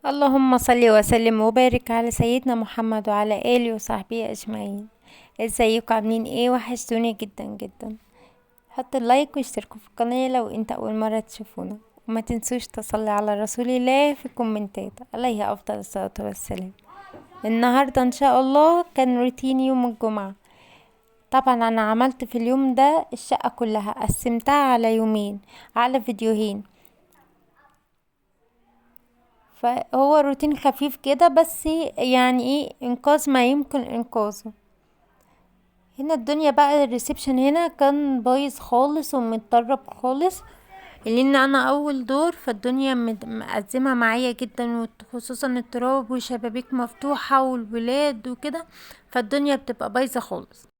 اللهم صل وسلم وبارك على سيدنا محمد وعلى آله وصحبه أجمعين. ازيكم عاملين ايه؟ وحشتوني جدا جدا. حطوا اللايك واشتركوا في القناة لو انت أول مرة تشوفونا، وما تنسوش تصلي على رسول الله في الكومنتات عليه أفضل الصلاة والسلام. النهاردة ان شاء الله كان روتين يوم الجمعة. طبعا انا عملت في اليوم ده الشقة كلها، قسمتها على يومين، على فيديوهين. فهو روتين خفيف كده، بس يعني ايه، انقاذ ما يمكن انقاذه. هنا الدنيا بقى الريسبشن هنا كان بايظ خالص ومتطرب خالص، لان انا اول دور، فالدنيا مأزمة معايا جدا، وخصوصا التراب والشبابيك مفتوحة والولاد وكده، فالدنيا بتبقى بايظة خالص.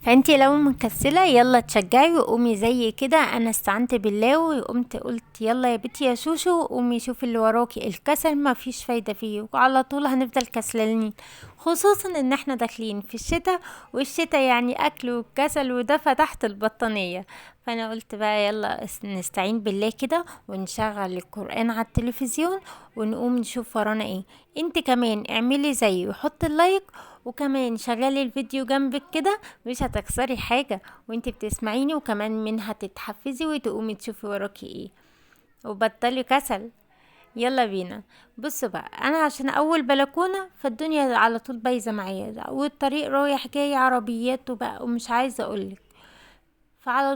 فانتي لو مكسلة يلا تشجعي وقومي زي كده. انا استعنت بالله وقمت قلت يلا يا بنتي يا شوشو قومي شوفي اللي وراكي. الكسل ما فيش فايدة فيه، وعلى طول هنفضل كسلانين، خصوصا ان احنا داخلين في الشتاء، والشتاء يعني اكل وكسل ودفى تحت البطانية. فانا قلت بقى يلا نستعين بالله كده ونشغل القرآن على التلفزيون ونقوم نشوف ورانا ايه. انت كمان اعملي زيي وحط اللايك، وكمان شغلي الفيديو جنبك كده، مش هتخسري حاجة وانتي بتسمعيني، وكمان منها تتحفزي وتقومي تشوفي وراكي ايه، وبطلي كسل. يلا بينا. بصوا بقى، انا عشان اول بلكونة فالدنيا على طول بايظة معايا، والطريق رايح جاي عربيات وبقى ومش عايزة اقولك.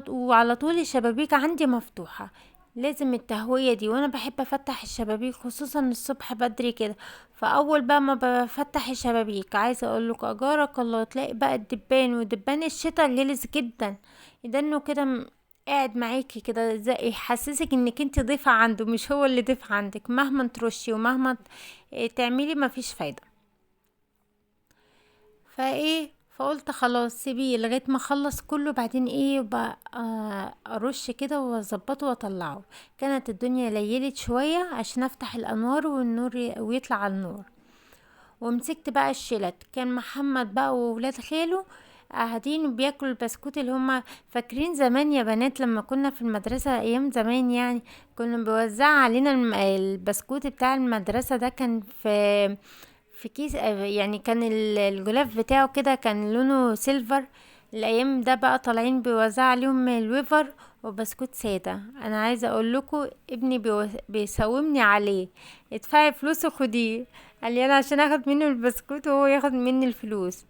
وعلى طول الشبابيك عندي مفتوحة، لازم التهوية دي، وانا بحب افتح الشبابيك خصوصا الصبح بدري كده. فاول بقى ما بفتح الشبابيك، عايزة اقولك اجارك الله، تلاقي بقى الدبان، ودبان الشتا غلس جدا، يدنه كده قاعد معاكي كده، زي يحسسك انك انت ضيفة عنده، مش هو اللي ضيف عندك. مهما ترشي ومهما تعملي مفيش فايدة. فقلت خلاص سيبيه لغايه ما اخلص كله، بعدين ايه بقى ارش كده واظبطه واطلعه. كانت الدنيا ليلت شويه عشان افتح الانوار والنور ويطلع على النور. ومسكت بقى الشلت، كان محمد بقى وولاد خاله قاعدين بياكلوا البسكوت اللي هما فاكرين زمان يا بنات لما كنا في المدرسة ايام زمان، يعني كنا بيوزع علينا البسكوت بتاع المدرسة ده، كان في كيس، يعني كان الغلاف بتاعه كده كان لونه سيلفر. الايام ده بقى طالعين بيوزع عليهم الويفر وبسكوت سادة. انا عايزة اقول لكم ابني بيساومني عليه، ادفعي فلوس وخديه. قال لي انا عشان اخد منه البسكوت وهو ياخد مني الفلوس.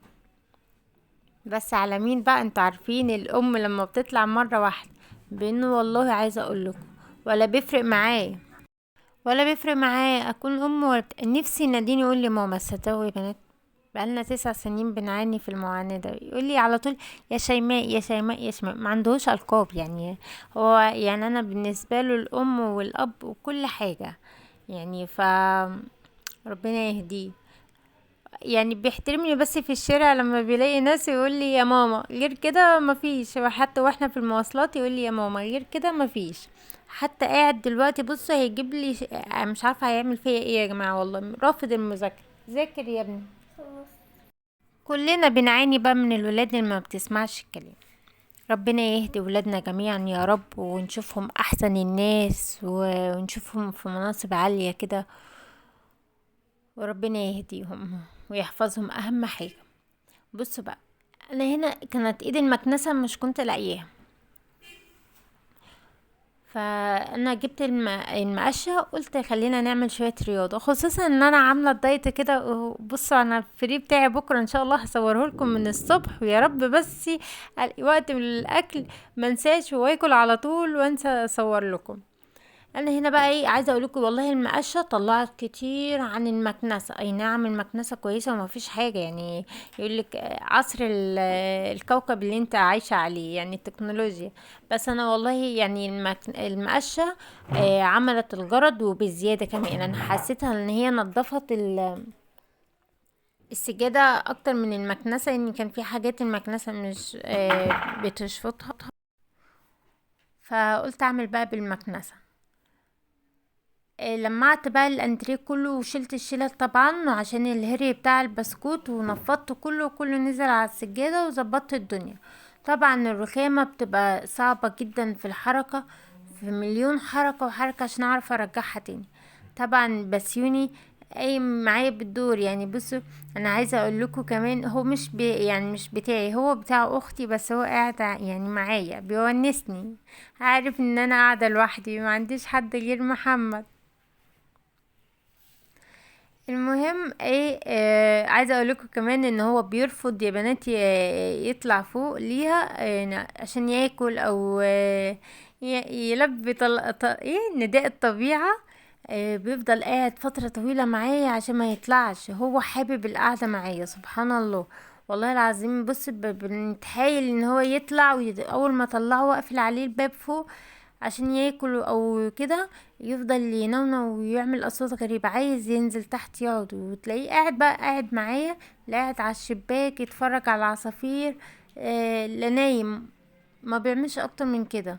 بس على مين بقى؟ انتوا عارفين الام لما بتطلع مرة واحدة بانه، والله عايزة اقول لكم ولا بيفرق معاه، ولا بيفرق معاه اكون ام ولا نفسي ناديني يقول لي ماما. صدقوا يا بنات، بقالنا 9 سنين بنعاني في المعاناة ده. يقول لي على طول يا شيماء يا شيماء يا شيماء، ما عندهوش القاب يعني. هو يعني انا بالنسبة له الام والاب وكل حاجة يعني. ربنا يهديه. يعني بيحترمني بس في الشارع لما بيلاقي ناس يقول لي يا ماما، غير كده مفيش. حتى واحنا في المواصلات يقول لي يا ماما، غير كده مفيش. حتى قاعد دلوقتي بص هيجيب لي مش عارفه هيعمل فيا ايه يا جماعه، والله رافض المذاكره. ذاكر يا ابني. كلنا بنعاني بقى من الولاد اللي ما بتسمعش الكلام. ربنا يهدي ولادنا جميعا يا رب، ونشوفهم احسن الناس ونشوفهم في مناصب عالية كده، وربنا يهديهم ويحفظهم اهم حاجة. بصوا بقى، انا هنا كانت ايد المكنسة مش كنت لاقياها، فانا جبت المقشه، قلت خلينا نعمل شويه رياضه، خصوصا ان انا عامله الدايت كده. بصوا انا الفري بتاعي بكره ان شاء الله هصوره لكم من الصبح، ويا رب بس وقت الاكل منساش واكل على طول وانسى اصور لكم. انا هنا بقى ايه، عايزه اقول لكم والله المقشه طلعت كتير عن المكنسه. اي نعم المكنسه كويسه وما فيش حاجه يعني، يقول لك عصر الكوكب اللي انت عايشه عليه، يعني التكنولوجيا. بس انا والله يعني المقشه عملت الغرض وبزياده كمان. انا حسيتها ان هي نظفت السجاده اكتر من المكنسه، ان كان في حاجات المكنسه مش بتشفطها. فقلت اعمل بقى بالمكنسه. لمعت بقى الانتريه كله وشلت الشيلة طبعا وعشان الهري بتاع البسكوت، ونفضت كله نزل على السجادة وظبطت الدنيا. طبعا الرخامة بتبقى صعبة جدا في الحركة، في مليون حركة وحركة عشان اعرف ارجعها تاني. طبعا بسيوني قايم معايا بالدور. يعني بصوا، انا عايزه اقول لكم كمان، هو مش يعني مش بتاعي، هو بتاع اختي، بس هو قاعد يعني معايا بيونسني. عارف ان انا قاعده لوحدي ما عنديش حد غير محمد. المهم ايه، عايزه اقول لكم كمان ان هو بيرفض يا بنات يطلع فوق ليها عشان ياكل او يلبي ايه نداء الطبيعه. بيفضل قاعد فتره طويله معايا عشان ما يطلعش، هو حابب القعده معايا سبحان الله. والله العظيم بص، بنتحايل ان هو يطلع، اول ما طلعه واقفل عليه الباب فوق عشان ياكل او كده، يفضل ينونو ويعمل اصوات غريبة، عايز ينزل تحت يقعد، وتلاقيه قاعد بقى قاعد معايا، لا قاعد على الشباك يتفرج على العصافير. لا نايم، ما بيعملش اكتر من كده.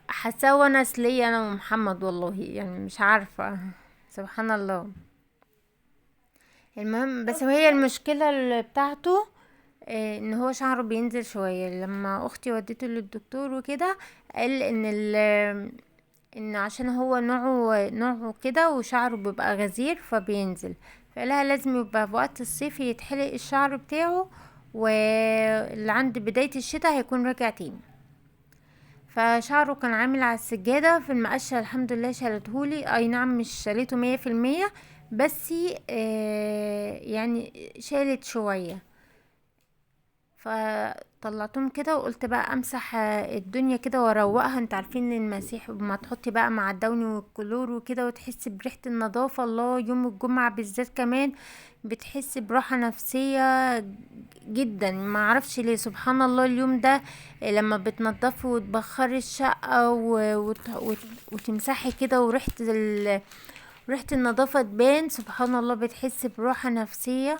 حاساه ونس ليا انا ومحمد، والله يعني مش عارفة. سبحان الله. المهم بس هي المشكلة اللي بتاعته، ان هو شعره بينزل شوية. لما اختي وديته للدكتور وكده، قال ان عشان هو نوعه كده وشعره بيبقى غزير فبينزل، فقالها لازم يبقى في وقت الصيف يتحلق الشعر بتاعه، واللي عند بداية الشتاء هيكون راجع تاني. فشعره كان عامل على السجادة في المقشة، الحمد لله شالتهولي، اي نعم مش شالته 100%، بس يعني شالت شوية. فطلعتهم كده وقلت بقى امسح الدنيا كده واروقها. انت عارفين ان المسيح ما تحطي بقى مع الدوني والكلور وكده وتحسي بريحة النظافة، الله يوم الجمعة بالذات كمان بتحسي براحة نفسية جدا. ما اعرفش ليه، سبحان الله اليوم ده لما بتنضفي وتبخري الشقة وتمسحي كده، ريحة النظافة تبان، سبحان الله بتحس براحة نفسية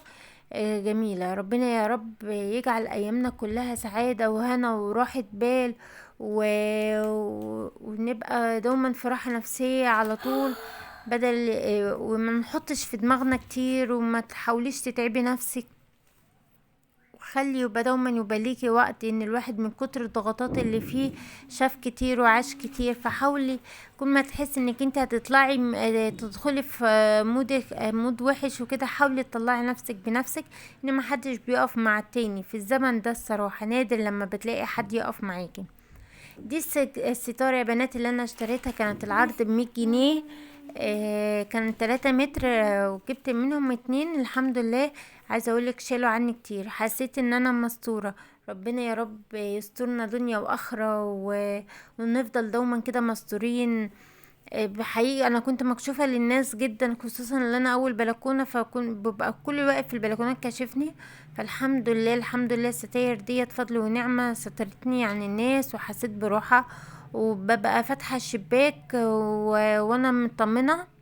جميلة. ربنا يا رب يجعل أيامنا كلها سعادة وهنا وراحة بال و... ونبقى دوما في راحة نفسية على طول، بدل وما نحطش في دماغنا كتير، وما تحاوليش تتعبي نفسك. خلي يبقى دوما يبقى ليكي وقت، ان الواحد من كتر الضغطات اللي فيه شاف كتير وعاش كتير. فحاولي كل ما تحسي انك انت هتطلعي تدخلي في مود وحش وكده، حاولي تطلعي نفسك بنفسك، ان ما حدش بيقف مع التاني في الزمن ده. الصراحة نادر لما بتلاقي حد يقف معاكي. دي الستارة يا بنات اللي انا اشتريتها، كانت العرض ب100 جنيه. كان 3 متر، وجبت منهم 2 الحمد لله. عايزه اقولك شالوا عني كتير، حسيت ان انا مستوره. ربنا يا رب يسترنا دنيا واخره ونفضل دوما كده مستورين. بحقيقي انا كنت مكشوفه للناس جدا، خصوصا ان انا اول بلكونه، فكنت ببقى الكل واقف في البلكونات كاشفني. فالحمد لله الحمد لله الستاير ديت فضل ونعمه سترتني عن الناس، وحسيت براحه، وببقى فاتحه الشباك وانا مطمنه